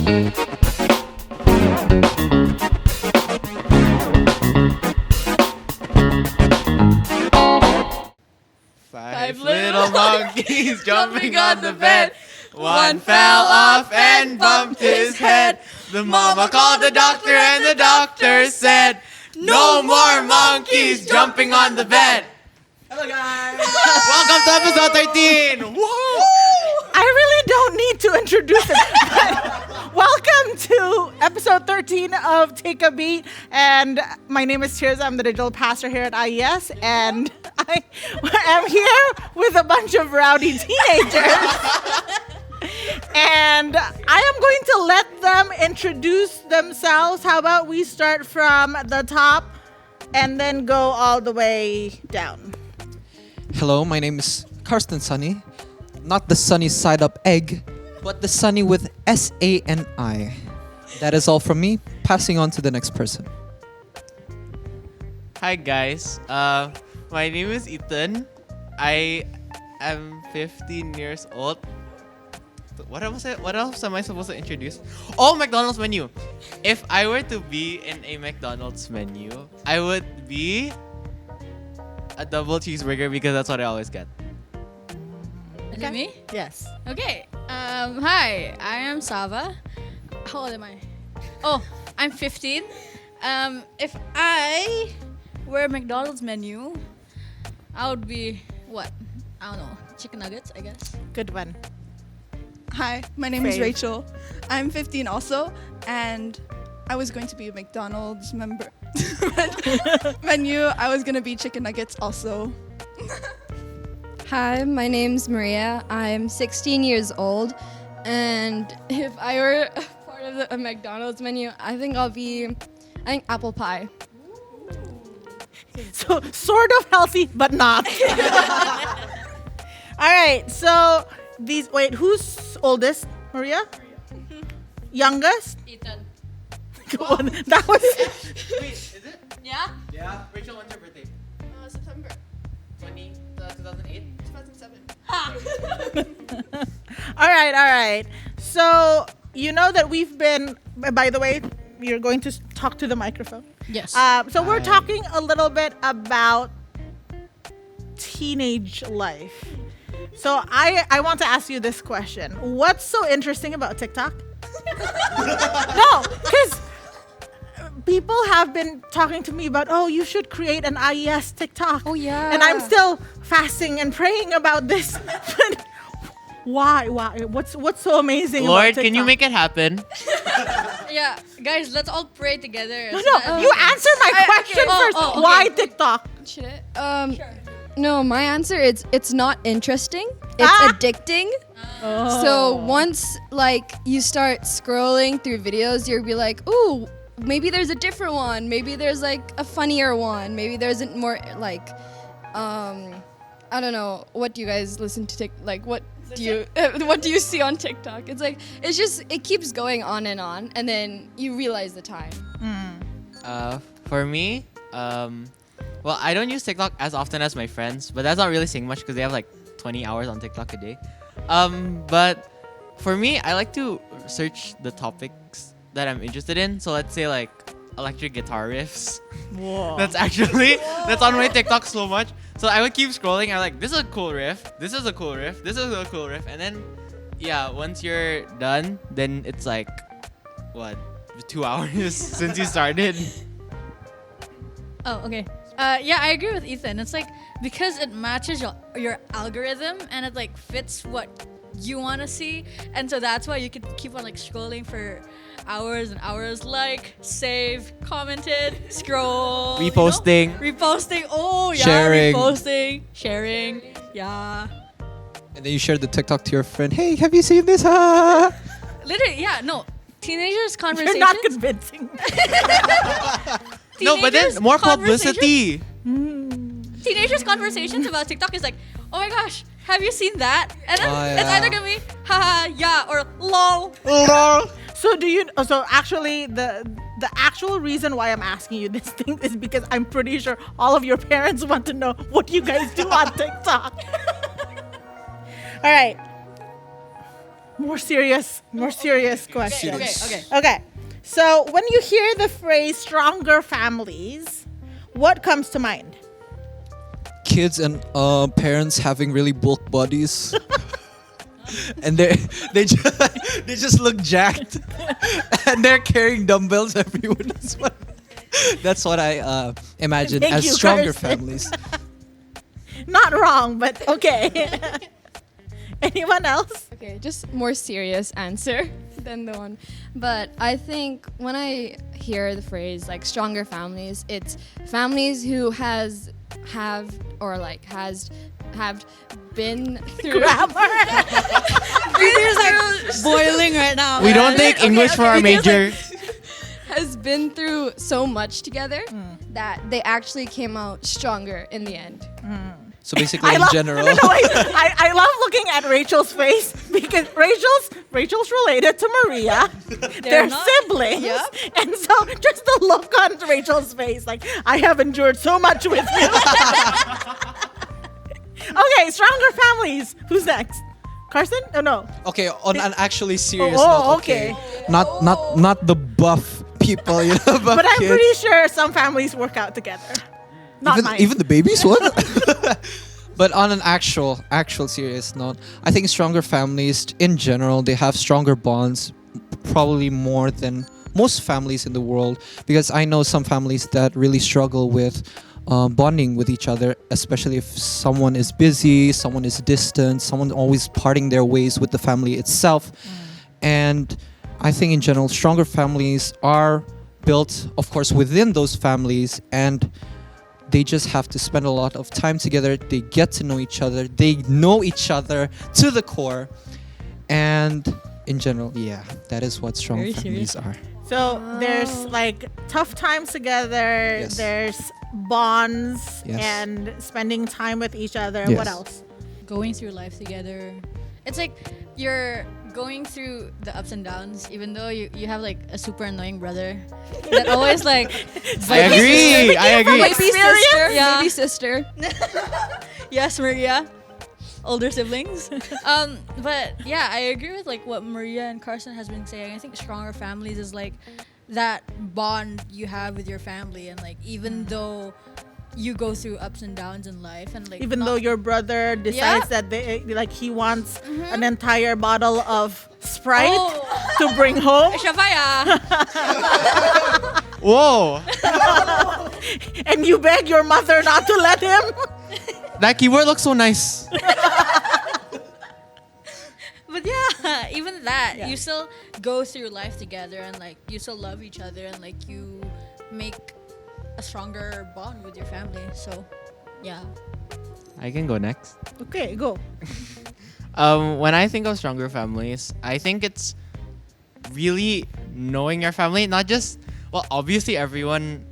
Five little monkeys jumping on the bed. One fell off and bumped his head. The mama called the doctor and the doctor said, "No more monkeys jumping on the bed." Hello guys! Welcome to episode 13! Woo! I really don't need to introduce it. But welcome to episode 13 of Take a Beat. And my name is Tears. I'm the digital pastor here at IES. And I am here with a bunch of rowdy teenagers. And I am going to let them introduce themselves. How about we start from the top and then go all the way down? Hello, my name is Karsten Sunny. Not the sunny side up egg, but the sunny with S-A-N-I. That is all from me. Passing on to the next person. Hi guys, my name is Ethan. I am 15 years old. What else am I supposed to introduce? Oh, McDonald's menu. If I were to be in a McDonald's menu, I would be a double cheeseburger because that's what I always get. Is it me? Yes. Okay. Hi, I am Sava. How old am I? Oh, I'm 15. If I were a McDonald's menu, I would be what? I don't know. Chicken nuggets, I guess. Good one. Hi, my name is Fave. Rachel. I'm 15 also, and I was going to be a McDonald's member. Menu, I was going to be chicken nuggets also. Hi, my name's Maria. I'm 16 years old, and if I were a part of a McDonald's menu, I think apple pie. So, sort of healthy, but not. All right, so who's oldest? Maria? Youngest? Ethan. That was... Wait, is it? Yeah? Yeah. Rachel, when's your birthday? September 2008? 2007. All right. So, you know that we've been... By the way, you're going to talk to the microphone. Yes. So we're talking a little bit about teenage life. So I want to ask you this question. What's so interesting about TikTok? No, because people have been talking to me about, oh, you should create an IES TikTok. Oh, yeah. And I'm still fasting and praying about this. But why? What's so amazing about Lord, TikTok? can you make it happen? Yeah, guys, let's all pray together. No, you answer my question first. okay. Why TikTok? Should it? No, my answer is it's not interesting. It's addicting. So once you start scrolling through videos, you'll be like, ooh, maybe there's a different one. Maybe there's a funnier one. Maybe there's a more I don't know. What do you guys listen to? What do you see on TikTok? It keeps going on, and then you realize the time. For me, well, I don't use TikTok as often as my friends, but that's not really saying much because they have 20 hours on TikTok a day. But for me, I like to search the topics that I'm interested in. So let's say electric guitar riffs. Whoa. That's on my TikTok so much. So I would keep scrolling. I'm like, this is a cool riff. This is a cool riff. This is a cool riff. And then, yeah, once you're done, then it's 2 hours since you started. Oh, okay. Yeah, I agree with Ethan. It's because it matches your algorithm and it fits what you want to see, and so that's why you can keep on scrolling for hours and hours. Save, commented, scroll, Reposting. reposting. Oh yeah, Sharing. reposting, sharing. Yeah. And then you share the TikTok to your friend. Hey, have you seen this? Ah! Literally, yeah. No, teenagers' conversations. You're not convincing. No, but then Teenagers' more conversations- publicity. Teenagers' conversations about TikTok is oh my gosh, have you seen that? And then Oh, it's yeah. either gonna be haha yeah or lol. So so actually the actual reason why I'm asking you this thing is because I'm pretty sure all of your parents want to know what you guys do on TikTok. All right. more serious question. Okay. Okay. So when you hear the phrase stronger families, what comes to mind? Kids and parents having really bulk bodies. And they just look jacked. And they're carrying dumbbells everywhere. That's what I imagine Thank as you, stronger Karsten. families. Not wrong, but okay. Anyone else? Okay, just more serious answer than the one. But I think when I hear the phrase like stronger families, it's families who have been through Ears are boiling right now. We don't take English for our because, major. has been through so much together that they actually came out stronger in the end. So basically, in general. No, wait. I love looking at Rachel's face because Rachel's related to Maria. They're not- siblings. And so just the look on Rachel's face, like, I have endured so much with you. Okay, stronger families. Who's next? Carson? Oh no. Okay, on an actually serious Oh, note. okay. Not the buff people, you know, buff But I'm kids. pretty sure some families work out together. Not mine. Even the babies, what? But on an actual serious note, I think stronger families in general, they have stronger bonds, probably more than most families in the world, because I know some families that really struggle with bonding with each other, especially if someone is busy, someone is distant, someone always parting their ways with the family itself. And I think in general, stronger families are built, of course, within those families, and they just have to spend a lot of time together. They get to know each other. They know each other to the core. And in general, yeah, that is what strong Very families are. So there's like tough times together. Yes. There's bonds Yes. and spending time with each other. Yes. What else? Going through life together. It's like you're going through the ups and downs, even though you have like a super annoying brother that always like. I agree. I agree. Baby sister. Yeah. Baby sister. Yes, Maria. Older siblings. But yeah, I agree with like what Maria and Carson has been saying. I think stronger families is like that bond you have with your family, and like even though you go through ups and downs in life, and like Even not- though your brother decides that he wants an entire bottle of Sprite Oh. to bring home, Shafaya. Whoa. and you beg your mother not to let him. That keyboard looks so nice. But yeah, even that, Yeah. you still go through life together, and like you still love each other, and like you make a stronger bond with your family. So yeah. I can go next. Okay, go. When I think of stronger families, I think it's really knowing your family. Not just, well, obviously everyone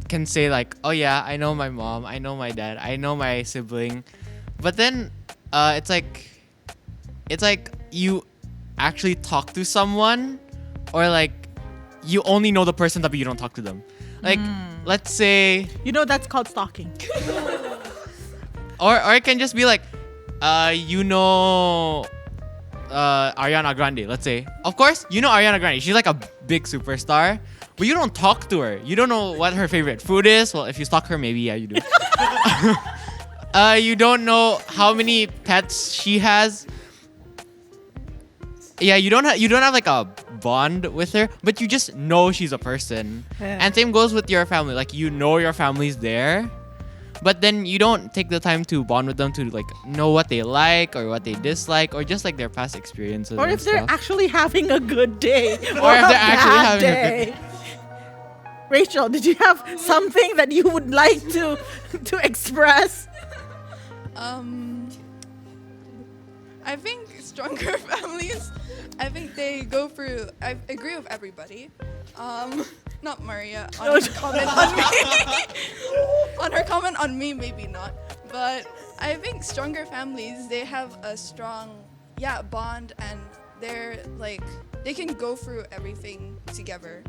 can say like, oh yeah, I know my mom, I know my dad, I know my sibling. But then it's like you actually talk to someone, or like you only know the person but you don't talk to them. Like let's say, You know that's called stalking. or it can just be like, you know, Ariana Grande, let's say. Of course, you know Ariana Grande. She's like a big superstar, but you don't talk to her. You don't know what her favorite food is. Well, if you stalk her, maybe yeah, you do. You don't know how many pets she has. Yeah, you don't have like a bond with her, but you just know she's a person. Yeah. And same goes with your family. Like you know your family's there, but then you don't take the time to bond with them to like know what they like or what they dislike, or just like their past experiences. Or and if they're stuff. actually having a good day, Or if a they're actually bad having a day. Rachel, did you have something that you would like to express? I think stronger families, I think they go through, I agree with everybody. Not Maria on her comment on me. On her comment on me, maybe not. But I think stronger families, they have a strong, bond, and they're like, they can go through everything together.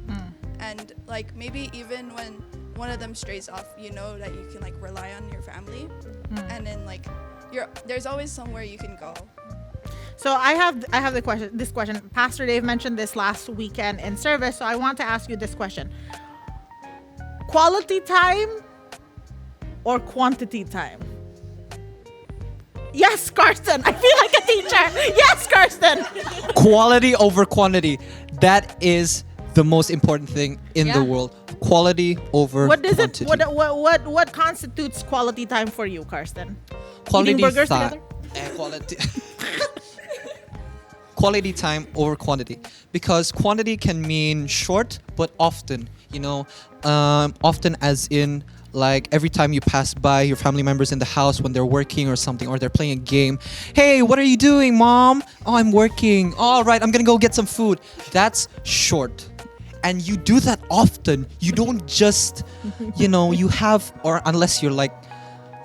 And like maybe even when one of them strays off, you know that you can like rely on your family. And then like there's always somewhere you can go. So I have the question. This question, Pastor Dave mentioned this last weekend in service. So I want to ask you this question: quality time or quantity time? Yes, Karsten. I feel like a teacher. Yes, Karsten. Quality over quantity. That is the most important thing in Yeah. the world. Quality over What does quantity. it? What constitutes quality time for you, Karsten? Quality Eating burgers ti- together? quality quality time over quantity, because quantity can mean short but often, often as in like every time you pass by your family members in the house when they're working or something, or they're playing a game. Hey, what are you doing, mom? Oh, I'm working. All right, I'm gonna go get some food. That's short. And you do that often. You don't just, you have, or unless you're like,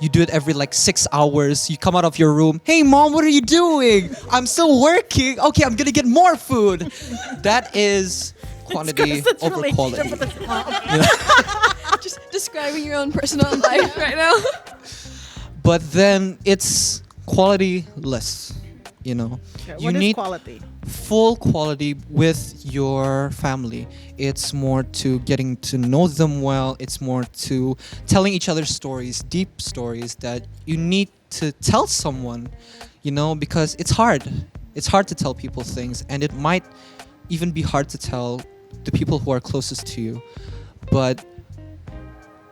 you do it every like 6 hours. You come out of your room. Hey, mom, what are you doing? I'm still working. Okay, I'm gonna get more food. That is quantity Such a over relationship quality. with a mom. Just describing your own personal life right now. But then it's quality-less. You What is need quality? full quality with your family. It's more to getting to know them well. It's more to telling each other stories, deep stories that you need to tell someone, because it's hard. It's hard to tell people things, and it might even be hard to tell the people who are closest to you. But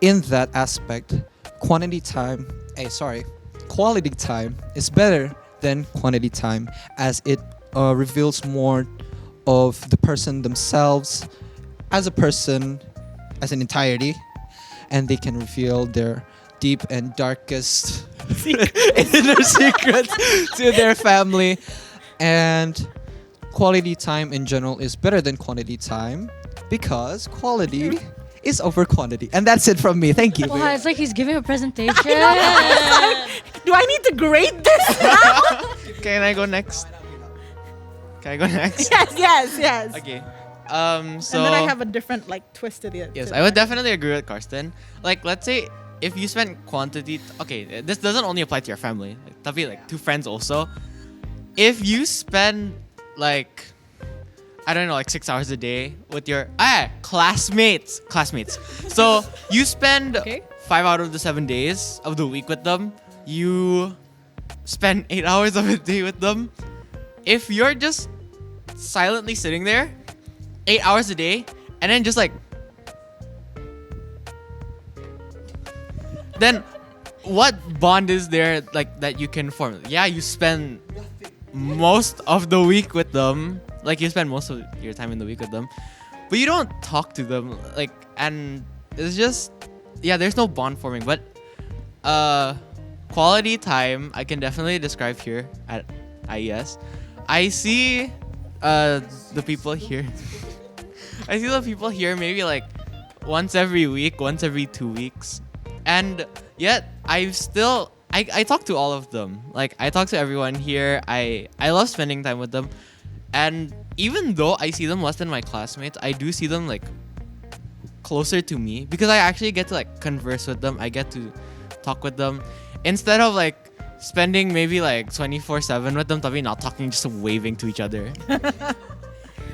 in that aspect, quality time is better than quantity time, as it reveals more of the person themselves as a person, as an entirety, and they can reveal their deep and darkest inner secrets to their family. And quality time in general is better than quantity time, because quality is over quantity. And that's it from me. Thank you. Wow, it's like he's giving a presentation. Do I need to grade this now? Can I go next? Can I go next? yes. Okay. So And then I have a different twist to the. yes, I would definitely agree with Karsten. Like, let's say if you spend quantity. Okay, this doesn't only apply to your family. Tapi to friends also. If you spend I don't know, 6 hours a day with your classmates. So you spend Okay. 5 out of the 7 days of the week with them. You spend 8 hours of a day with them. If you're just silently sitting there 8 hours a day and then just then what bond is there that you can form? Yeah, you spend most of the week with them. You spend most of your time in the week with them, but you don't talk to them. And it's just, there's no bond forming. But quality time, I can definitely describe here at IES. I see the people here. I see the people here maybe once every week, once every 2 weeks. And yet I talk to all of them. I talk to everyone here. I love spending time with them. And even though I see them less than my classmates, I do see them closer to me, because I actually get to converse with them. I get to talk with them instead of spending maybe 24/7 with them, tapi not talking, just waving to each other.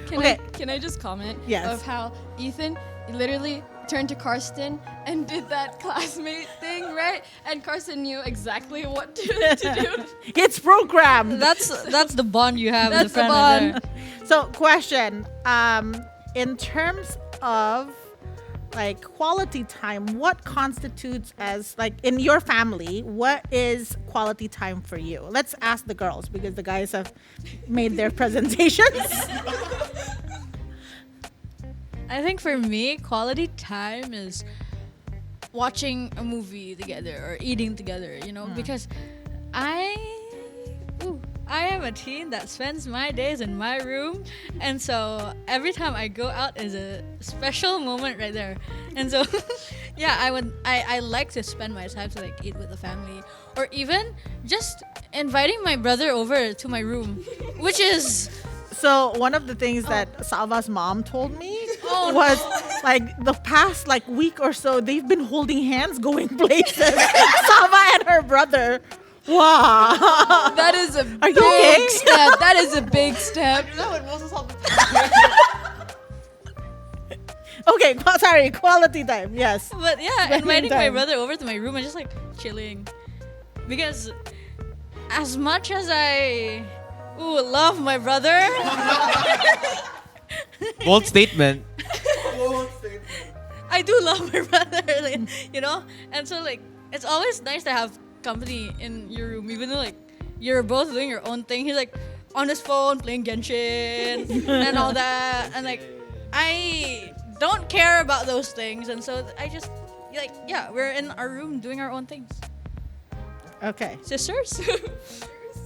Can I just comment Yes. of how Ethan literally turned to Karsten and did that classmate thing, right? And Karsten knew exactly what to do. It's programmed. That's the bond you have That's with a the friend. right bond. there. So, question. In terms of quality time, what constitutes as in your family, what is quality time for you? Let's ask the girls, because the guys have made their presentations. I think for me, quality time is watching a movie together or eating together, because I am a teen that spends my days in my room, and so every time I go out is a special moment right there. And so I like to spend my time to eat with the family, or even just inviting my brother over to my room, which is So one of the things that Salva's mom told me Oh, was the past week or so, they've been holding hands going places. Salva and her brother Wow. That is a Are you big okay? step. That is a big step. Okay, sorry. Quality time. Yes. But yeah, Spending inviting my time. brother over to my room and just like chilling. Because as much as I love my brother, Bold statement. I do love my brother, like, And so like it's always nice to have company in your room, even though like you're both doing your own thing. He's like on his phone playing Genshin and all that, and like I don't care about those things, and so I just we're in our room doing our own things. Okay. Sisters.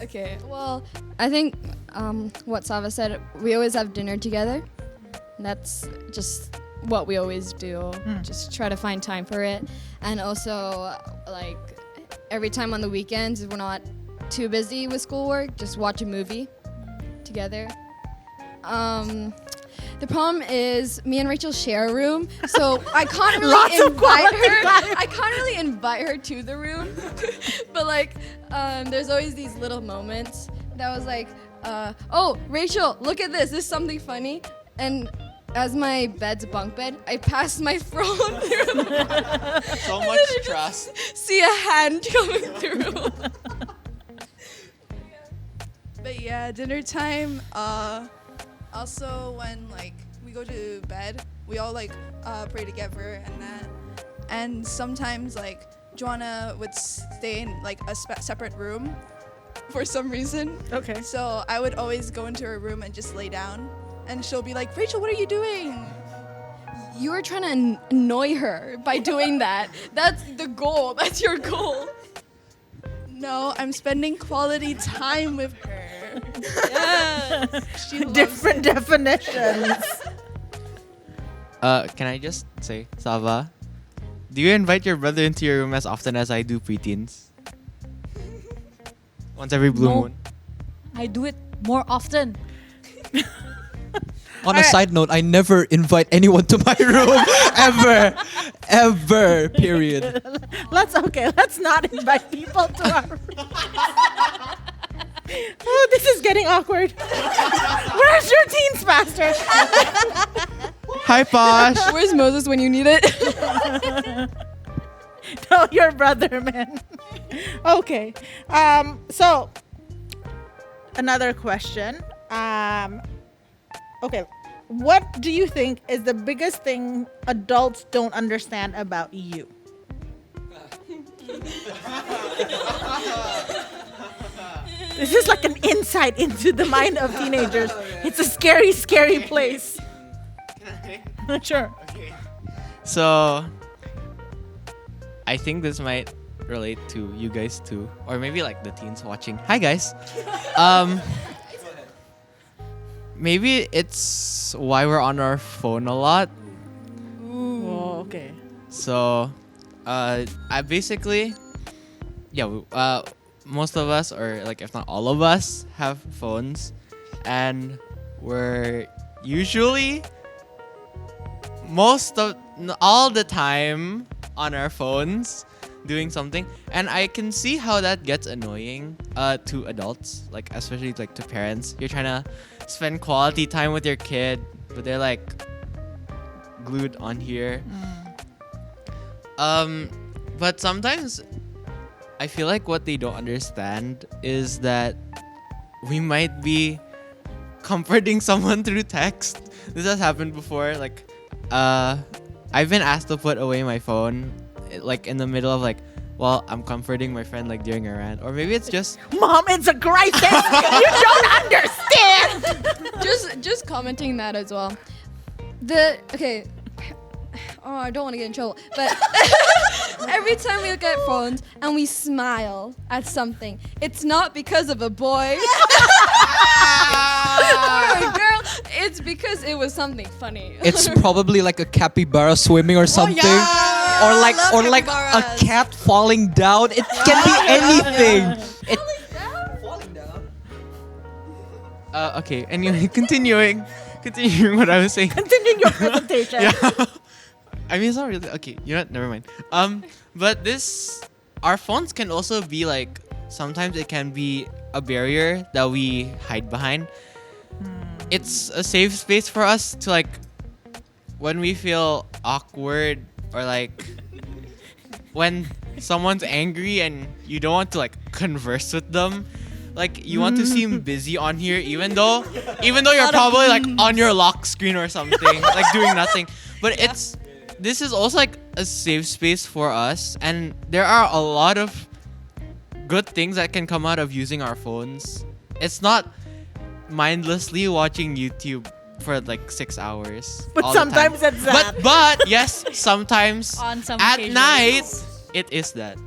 Okay, well, I think what Sava said, we always have dinner together. That's just what we always do. Just try to find time for it. And also, like, every time on the weekends, if we're not too busy with schoolwork, just watch a movie together. The problem is me and Rachel share a room, so I can't Lots really of invite quality her. time. I can't really invite her to the room. But like, there's always these little moments that was like, oh, Rachel, look at this. This is something funny. And as my bed's a bunk bed, I pass my phone through. So much trust. See a hand coming through. But yeah, dinner time. Also, when like we go to bed, we all like pray together and that. And sometimes like Joanna would stay in like a separate room for some reason. Okay. So I would always go into her room and just lay down, and she'll be like, "Rachel, what are you doing?" You were trying to annoy her by doing that. That's the goal. That's your goal. No, I'm spending quality time with her. Yeah. She loves Different definitions. Can I just say, Sava, do you invite your brother into your room as often as I do preteens? Once every blue No. moon. I do it more often. On a side note, I never invite anyone to my room ever, ever. Period. Let's not invite people to our room. Oh, this is getting awkward. Where's your teens, pastor? Hi, Posh. Where's Moses when you need it? No, your brother, man. Okay. So another question. Okay. What do you think is the biggest thing adults don't understand about you? This is like an insight into the mind of teenagers. It's a scary, scary place. Sure. Okay. So, I think this might relate to you guys too, or maybe like the teens watching. Hi, guys. Maybe it's why we're on our phone a lot. Oh, okay. So, I basically, most of us, or like if not all of us, have phones, and we're usually all the time on our phones doing something, and I can see how that gets annoying to adults, like especially like to parents. You're trying to spend quality time with your kid, but they're like glued on here. But sometimes I feel like what they don't understand is that we might be comforting someone through text. This has happened before. Like, I've been asked to put away my phone, like in the middle of like, well, I'm comforting my friend like during a rant, or maybe it's just Mom, it's a crisis. You don't understand. just commenting that as well. Oh, I don't want to get in trouble, but every time we look at phones and we smile at something, it's not because of a boy or a girl. It's because it was something funny. It's probably like a capybara swimming or something, yeah. or Love like a capybaras. cat falling down. It can be anything. okay. Anyway, continuing what I was saying. Continuing your presentation. Yeah. I mean, it's not really okay. You know what? Never mind. But our phones can also be like sometimes it can be a barrier that we hide behind. It's a safe space for us to like when we feel awkward or like when someone's angry and you don't want to like converse with them. Like you want to seem busy on here even though you're probably like on your lock screen or something, like doing nothing. But this is also like a safe space for us, and there are a lot of good things that can come out of using our phones. It's not mindlessly watching YouTube for like 6 hours. But all the time. sometimes it's that. But yes, sometimes On some at occasions. night it is that.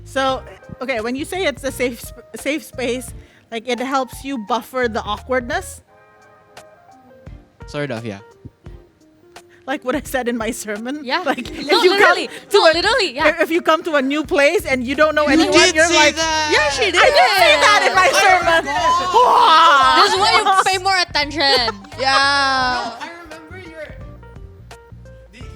So, okay, when you say it's a safe space, like it helps you buffer the awkwardness, Sort of, yeah. like what I said in my sermon. Yeah. Like No, literally. Literally. Yeah. if you come to a new place and you don't know You anyone, did you're say like, that. Yeah, she did. I did say that in my sermon. Wow. This is why you pay more attention. Yeah. I remember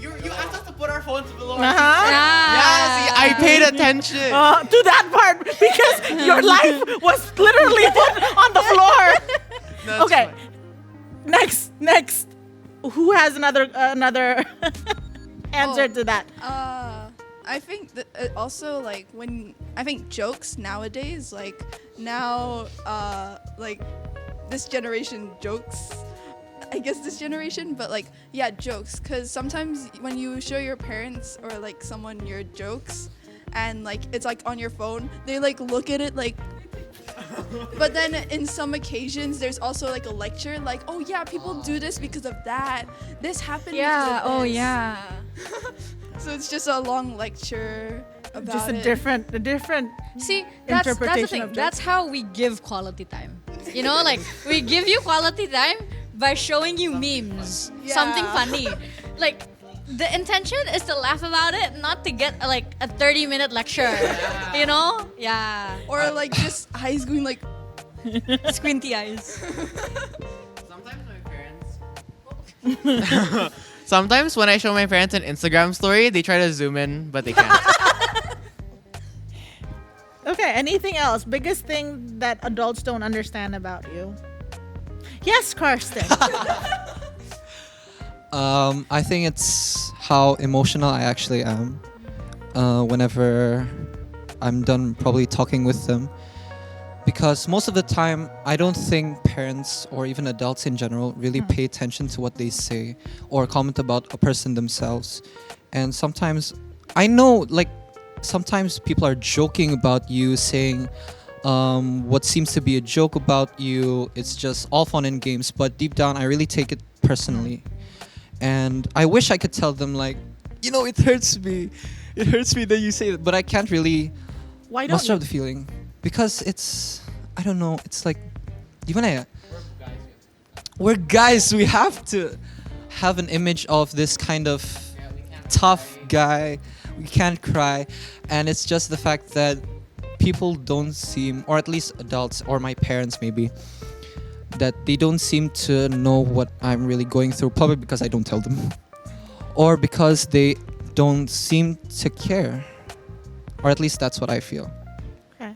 you asked us to put our phones below our Uh-huh. seats. Yeah, see, I paid attention. To that part because your life was literally put on the floor. That's Okay. fine. Next. Who has another answer to that? I think that also like when I think jokes nowadays, like now, like this generation jokes. I guess this generation, but like yeah, jokes. Cause sometimes when you show your parents or like someone your jokes, and like it's like on your phone, they like look at it like. But then in some occasions, there's also like a lecture, like, oh yeah, people do this because of that. This happened. Yeah. Because of Oh this. yeah. So it's just a long lecture about Just a it. different See, that's the Interpretation thing. of That's how we give quality time. You know, like we give you quality time by showing you memes, something Yeah. funny. Like the intention is to laugh about it, not to get like a 30-minute lecture. You know? Yeah. Or like just eyes going like. Squinty eyes. Sometimes my parents. Sometimes when I show my parents an Instagram story, they try to zoom in, but they can't. Okay, anything else? Biggest thing that adults don't understand about you? Yes, Karsten. I think it's how emotional I actually am. Whenever I'm done probably talking with them. Because most of the time, I don't think parents or even adults in general really pay attention to what they say or comment about a person themselves. And sometimes, I know, like, sometimes people are joking about you, saying what seems to be a joke about you. It's just all fun and games. But deep down, I really take it personally. And I wish I could tell them, like, you know, it hurts me. It hurts me that you say that. But I can't really Why don't muster you? up the feeling. Because it's, I don't know, it's like, even we're guys, we have to have an image of this kind of tough guy. We can't cry. And it's just the fact that people don't seem, or at least adults, or my parents maybe, that they don't seem to know what I'm really going through, probably because I don't tell them. Or because they don't seem to care. Or at least that's what I feel. Okay.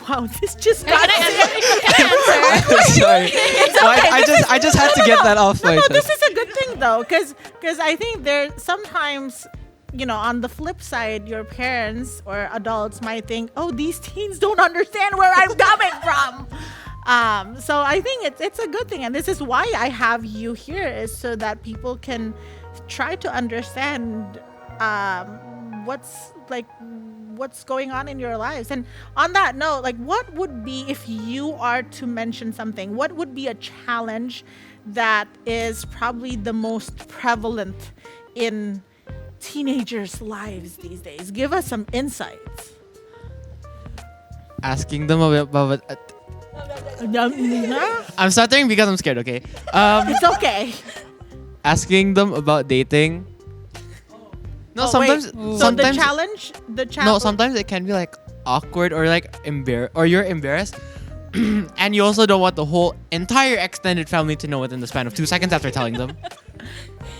Wow, this just got. Sorry. I just had to get that off my No, chest. this is a good thing though, because I think there sometimes, you know, on the flip side, your parents or adults might think, oh, these teens don't understand where I'm coming from. So I think it's a good thing, and this is why I have you here, is so that people can try to understand what's going on in your lives. And on that note, like, what would be, if you are to mention something, what would be a challenge that is probably the most prevalent in teenagers' lives these days? Give us some insights. Asking them about I'm stuttering because I'm scared, okay? It's okay. Asking them about dating. No, Oh, sometimes wait. So sometimes the challenge. no, sometimes it can be like awkward or like or you're embarrassed. And you also don't want the whole entire extended family to know within the span of 2 seconds after telling them.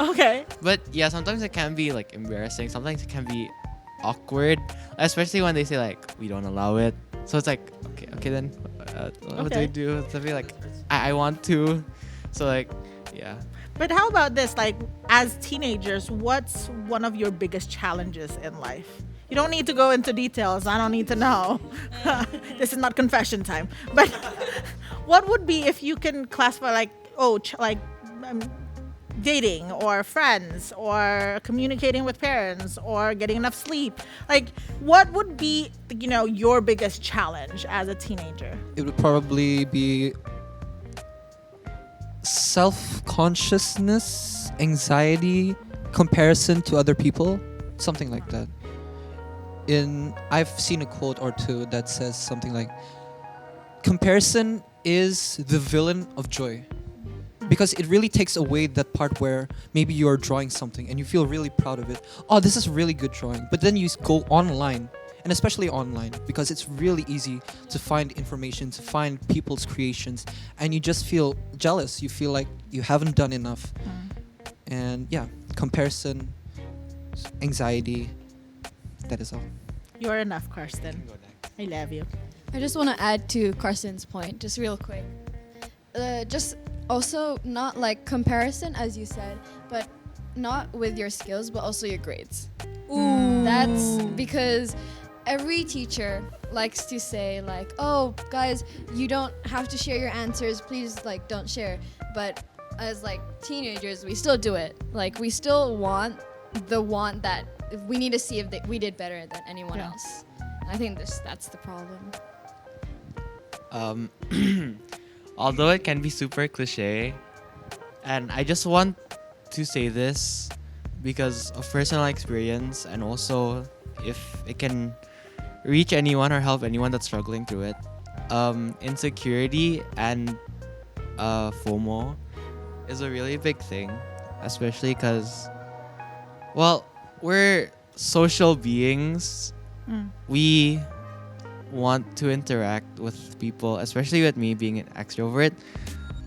Okay. But yeah, sometimes it can be like embarrassing. Sometimes it can be awkward, especially when they say like we don't allow it. So it's like okay then, what do I Okay. do? So I feel like I want to, so like yeah. But how about this? Like, as teenagers, what's one of your biggest challenges in life? You don't need to go into details. I don't need to know. This is not confession time. But what would be if you can classify like, dating or friends or communicating with parents or getting enough sleep? Like, what would be, your biggest challenge as a teenager? It would probably be self-consciousness, anxiety, comparison to other people, something like that. I've seen a quote or two that says something like, comparison is the villain of joy, because it really takes away that part where maybe you're drawing something and you feel really proud of it. Oh, this is really good drawing. But then you go online, and especially online, because it's really easy to find information, to find people's creations, and you just feel jealous. You feel like you haven't done enough. And yeah, comparison, anxiety, that is all. You're enough, Karsten. I love you. I just want to add to Carson's point, just real quick. Just also not like comparison, as you said, but not with your skills, but also your grades. Ooh. That's because every teacher likes to say like, oh, guys, you don't have to share your answers. Please, like, don't share. But as like teenagers, we still do it. Like, we still want that we need to see if we did better than anyone else. I think that's the problem. Although it can be super cliche, and I just want to say this because of personal experience, and also if it can reach anyone or help anyone that's struggling through it. Insecurity and FOMO is a really big thing, especially because, well, we're social beings. We want to interact with people, especially with me being an extrovert.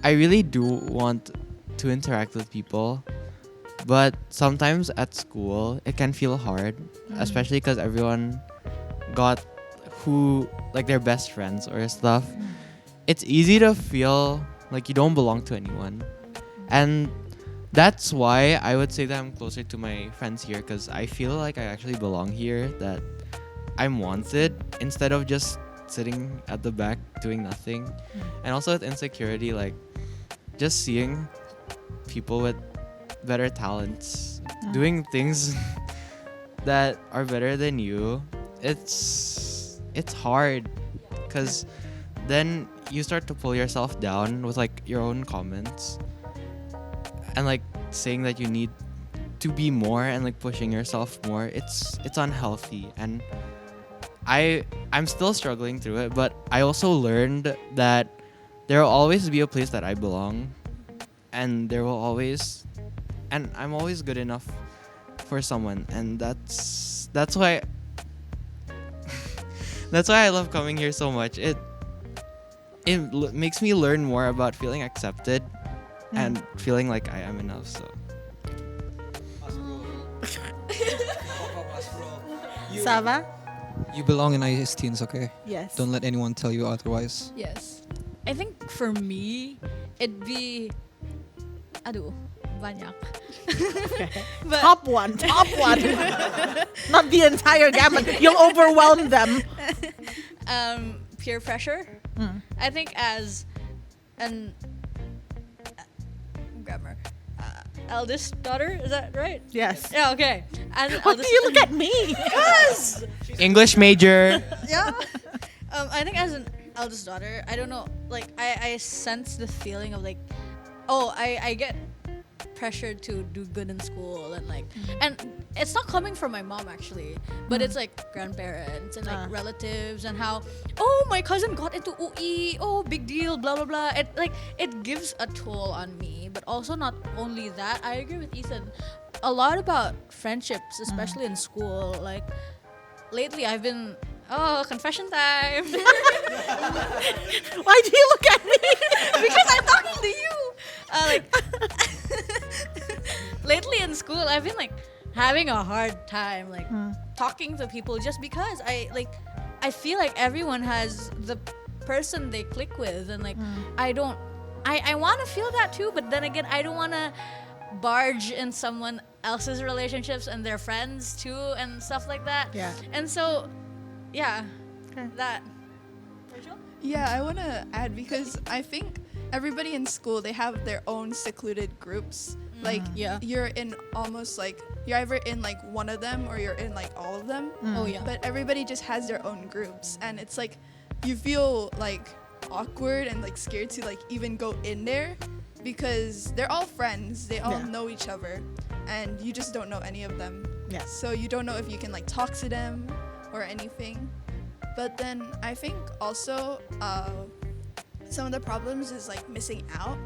I really do want to interact with people, but sometimes at school it can feel hard, especially because everyone got their best friends or stuff. It's easy to feel like you don't belong to anyone, and that's why I would say that I'm closer to my friends here, because I feel like I actually belong here, that I'm wanted, instead of just sitting at the back doing nothing. And also with insecurity, like just seeing people with better talents doing things that are better than you, it's hard, because then you start to pull yourself down with like your own comments and like saying that you need to be more and like pushing yourself more. It's unhealthy, and I'm still struggling through it, but I also learned that there will always be a place that I belong, and I'm always good enough for someone, and that's why that's why I love coming here so much. It makes me learn more about feeling accepted and feeling like I am enough. So Sava? You belong in IS Teens, okay? Yes. Don't let anyone tell you otherwise. Yes. I think for me, it'd be... Aduh, banyak. But Top one. Not the entire gamut. You'll overwhelm them. Peer pressure. I think as an grammar eldest daughter, is that right? Yes. Yeah. Okay. As an What do eldest, you look at me? Yes. English major. Yeah. I think as an eldest daughter, I don't know. Like I sense the feeling of like, oh, I get pressured to do good in school, and like, and it's not coming from my mom actually, but it's like grandparents and like relatives, and how, oh, my cousin got into UE, oh, big deal, blah blah blah. It gives a toll on me, but also not only that. I agree with Ethan a lot about friendships, especially in school. Like lately, I've been confession time. Why do you look at me? Because I'm talking to you. Lately in school, I've been like having a hard time like talking to people just because I feel like everyone has the person they click with, and like I don't. I want to feel that too, but then again, I don't want to barge in someone else's relationships and their friends too and stuff like that. Yeah. And so, yeah, Okay. that. Yeah, I want to add because I think everybody in school, they have their own secluded groups. Like, Yeah. you're in almost like, you're either in like one of them or you're in like all of them. Oh yeah. But everybody just has their own groups. And it's like, you feel like awkward and like scared to like even go in there because they're all friends. They all Yeah. know each other. And you just don't know any of them. Yeah. So you don't know if you can like talk to them or anything. But then I think also some of the problems is like missing out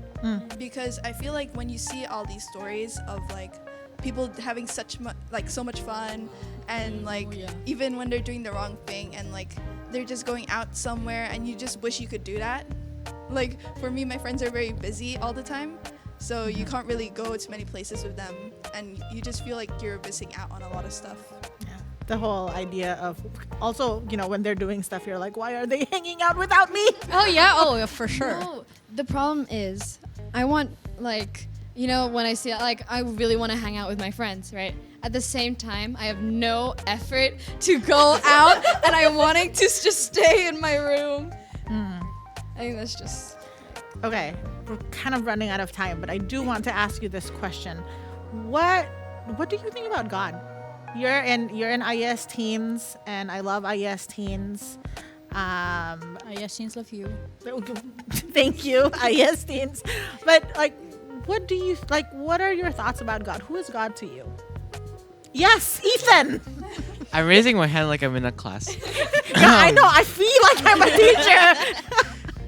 because I feel like when you see all these stories of like people having so much fun and like yeah. even when they're doing the wrong thing and like they're just going out somewhere and you just wish you could do that. Like for me, my friends are very busy all the time. So you can't really go to many places with them and you just feel like you're missing out on a lot of stuff. The whole idea of also, you know, when they're doing stuff, you're like, why are they hanging out without me? Oh yeah. Oh yeah, for sure. No, the problem is, I want like, you know, when I see like I really want to hang out with my friends, right? At the same time, I have no effort to go out, and I'm wanting to just stay in my room. I think that's just. Okay, we're kind of running out of time, but I do want to ask you this question. What do you think about God? You're in IES teens, and I love IES teens. Yes, teens love you. Thank you, IES teens. But like, what do you like? What are your thoughts about God? Who is God to you? Yes, Ethan. I'm raising my hand like I'm in a class. Yeah, I know. I feel like I'm a teacher.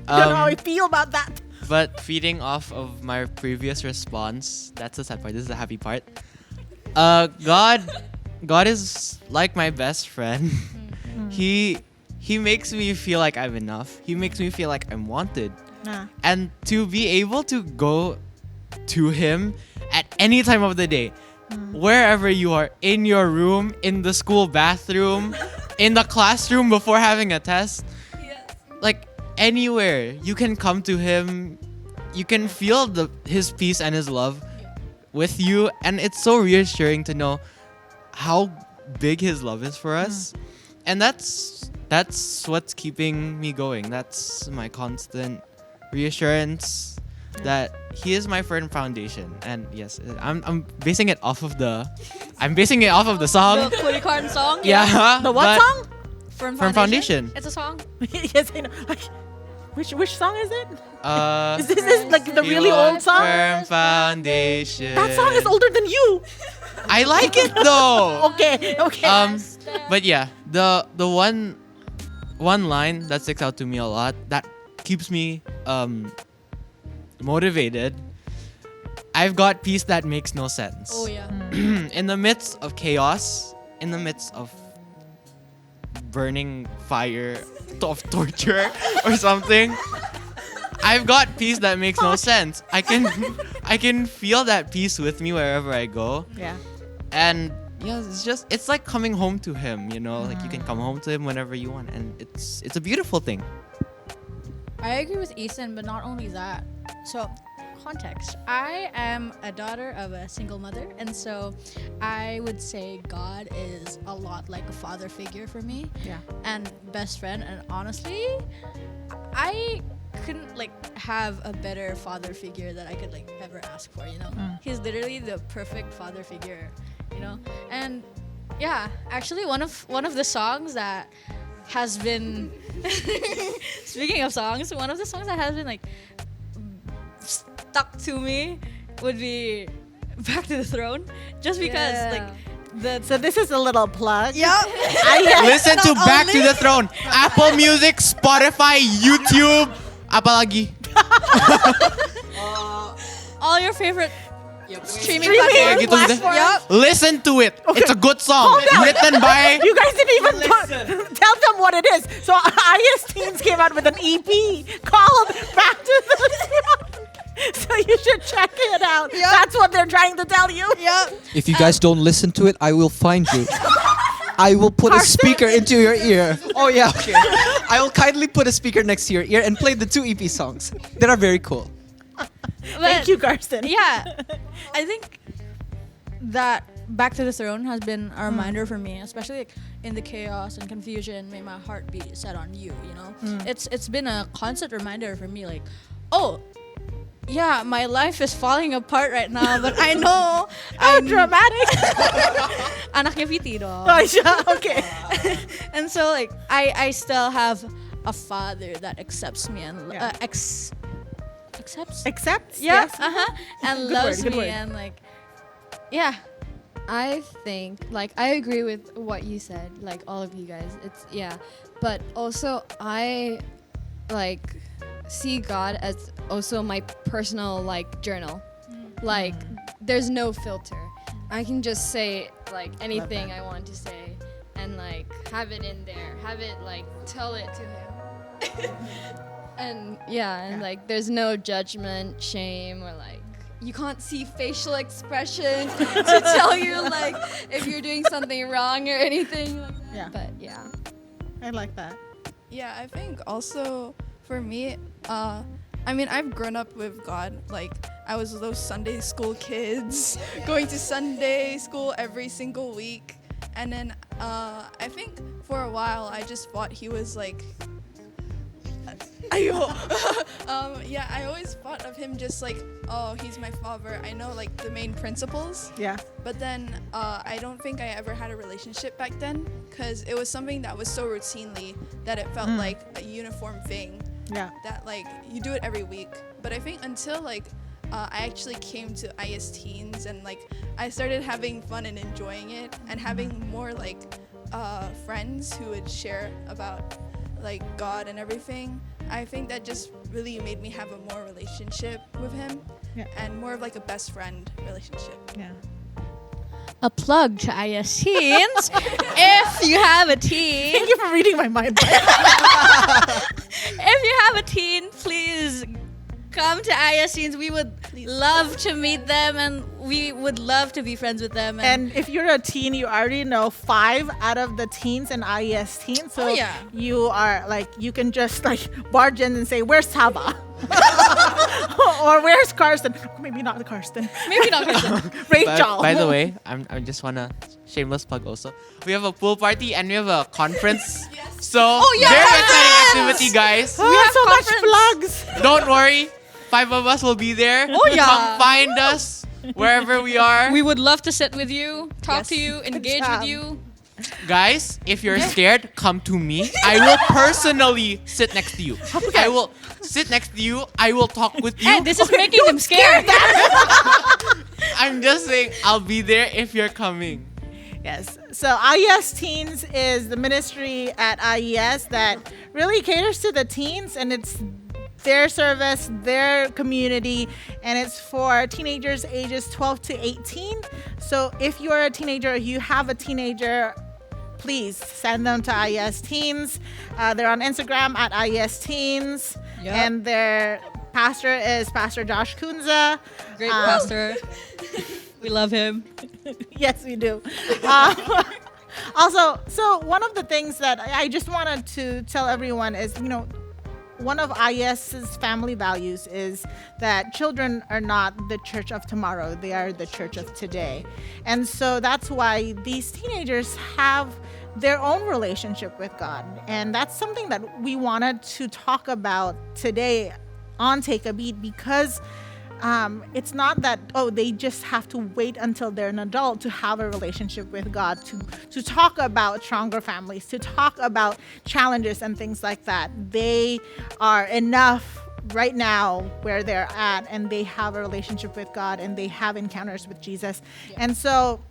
Don't know how I feel about that. But feeding off of my previous response, that's the sad part. This is the happy part. God is like my best friend. He makes me feel like I'm enough. He makes me feel like I'm wanted. Nah. And to be able to go to him at any time of the day, wherever you are, in your room, in the school bathroom, in the classroom before having a test, like anywhere, you can come to him. You can feel his peace and his love with you, and it's so reassuring to know how big his love is for us. And that's what's keeping me going. That's my constant reassurance that he is my firm foundation. And yes, I'm basing it off of the song. The Cody Carton song. Yeah. The what but song? Firm Firm Foundation. It's a song. Yes, I know. Which song is it? Is He this like the really was old song? Firm foundation. That song is older than you. I like it though. Okay. But yeah, the one line that sticks out to me a lot, that keeps me motivated. I've got peace that makes no sense. Oh yeah. In the midst of chaos, in the midst of burning fire of torture or something, I've got peace that makes no sense. I can feel that peace with me wherever I go. Yeah. And yeah, it's like coming home to him, you know, like you can come home to him whenever you want, and it's a beautiful thing. I agree with Ethan, but not only that. So, context. I am a daughter of a single mother, and so I would say God is a lot like a father figure for me. Yeah. And best friend. And honestly, I couldn't like have a better father figure that I could like ever ask for, you know? He's literally the perfect father figure, you know? And yeah, actually one of the songs that has been speaking of songs, one of the songs that has been like stuck to me would be Back to the Throne, just because So this is a little plug. Yeah. Listen to Back to the Throne. Apple Music, Spotify, YouTube, apa lagi? all your favorite streaming Streaming gitu. platforms. Yup. Listen to it. It's a good song. Written by You guys didn't even tell them what it is. So IS Teens came out with an EP called Back to the Throne. So you should check it out. That's what they're trying to tell you. Yep. If you guys don't listen to it, I will find you. I will put a speaker into your ear. Oh yeah, okay. I will kindly put a speaker next to your ear and play the 2 EP songs. That are very cool. Thank you, Karsten. Yeah, I think that Back to the Throne has been a reminder for me, especially like in the chaos and confusion. May my heart be set on you. You know, it's been a constant reminder for me. Like, oh, yeah, my life is falling apart right now, but I know How dramatic. anaknya Viti dong. Oh, yeah, okay. And so like I still have a father that accepts me and Yeah. accepts. Accepts? Yeah, Yes. and Good loves word, good me word. and like, yeah. I think like I agree with what you said, like all of you guys. It's but also I like see God as also my personal like journal. Like there's no filter. I can just say like anything I want to say and like have it in there, have it like tell it to him. And like there's no judgment, shame, or like you can't see facial expressions to tell you like if you're doing something wrong or anything like that. Yeah. But yeah. I like that. Yeah, I think also for me, I mean, I've grown up with God. Like, I was those Sunday school kids going to Sunday school every single week. And then I think for a while, I just thought he was like, yeah, I always thought of him just like, oh, he's my father. I know like the main principles. Yeah. But then I don't think I ever had a relationship back then because it was something that was so routinely that it felt like a uniform thing Yeah. that like you do it every week. But I think until like I actually came to IS Teens and like I started having fun and enjoying it and having more like friends who would share about like God and everything. I think that just really made me have a more relationship with him and more of like a best friend relationship. Yeah. A plug to IS Teens. If you have a teen, Thank you for reading my mind. if you have a teen, please come to IS Teens. We would love to meet them and we would love to be friends with them. And if you're a teen, you already know 5 out of the teens and IES teens. So Oh, yeah. you are like, you can just like barge in and say, where's Saba? Or where's Karsten? Maybe not the Karsten. maybe not Kristen. Rachel. By the way, I just wanna shameless plug also. We have a pool party and we have a conference. So very exciting activity, guys. we have so much conference. plugs. Don't worry, 5 of us will be there. Oh, yeah. Come find us wherever we are. We would love to sit with you, talk Yes. to you, Good engage job. with you. Guys, if you're scared, come to me. I will personally sit next to you. I will sit next to you. I will talk with you. Hey, this is making them scared. I'm just saying, I'll be there if you're coming. Yes. So IES Teens is the ministry at IES that really caters to the teens, and it's their service, their community, and it's for teenagers ages 12 to 18. So if you're a teenager or you have a teenager, please send them to IES Teens. They're on Instagram at IES Teens, and their pastor is Pastor Josh Kunza. Great pastor. We love him. Yes, we do. Also, so one of the things that I just wanted to tell everyone is, you know, one of IES's family values is that children are not the church of tomorrow, they are the church of today. And so that's why these teenagers have their own relationship with God. And that's something that we wanted to talk about today on Take a Beat, because it's not that, oh, they just have to wait until they're an adult to have a relationship with God, to talk about stronger families, to talk about challenges and things like that. They are enough right now where they're at, and they have a relationship with God, and they have encounters with Jesus. And so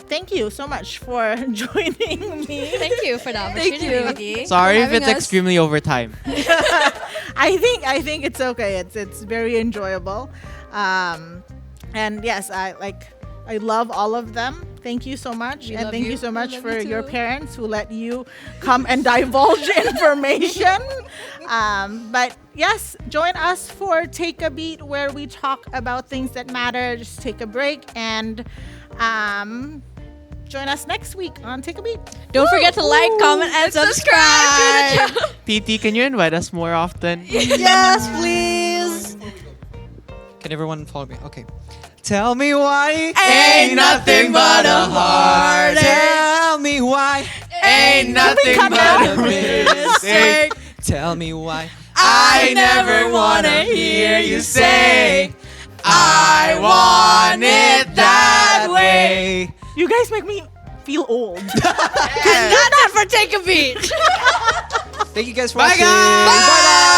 thank you so much for joining me. Thank you for the opportunity, Vicky. Sorry if having it's us. extremely overtime. I think it's okay. It's very enjoyable, and yes, I love all of them. Thank you so much, We and love thank you you. so We much love for you your too. parents who let you come and divulge information. But yes, join us for Take a Beat, where we talk about things that matter. Just take a break and join us next week on Take a Beat. Don't forget to like, comment, and subscribe. PT, can you invite us more often? Yes, please. Can everyone follow me? Okay. Tell me why Ain't nothing but a heartache. Tell me why Ain't nothing cut but that? a mistake. Tell me why I never wanna hear you say I want it that way. You guys make me feel old. That's it for Take a Beat. Thank you guys for Bye, watching. guys. Bye-bye.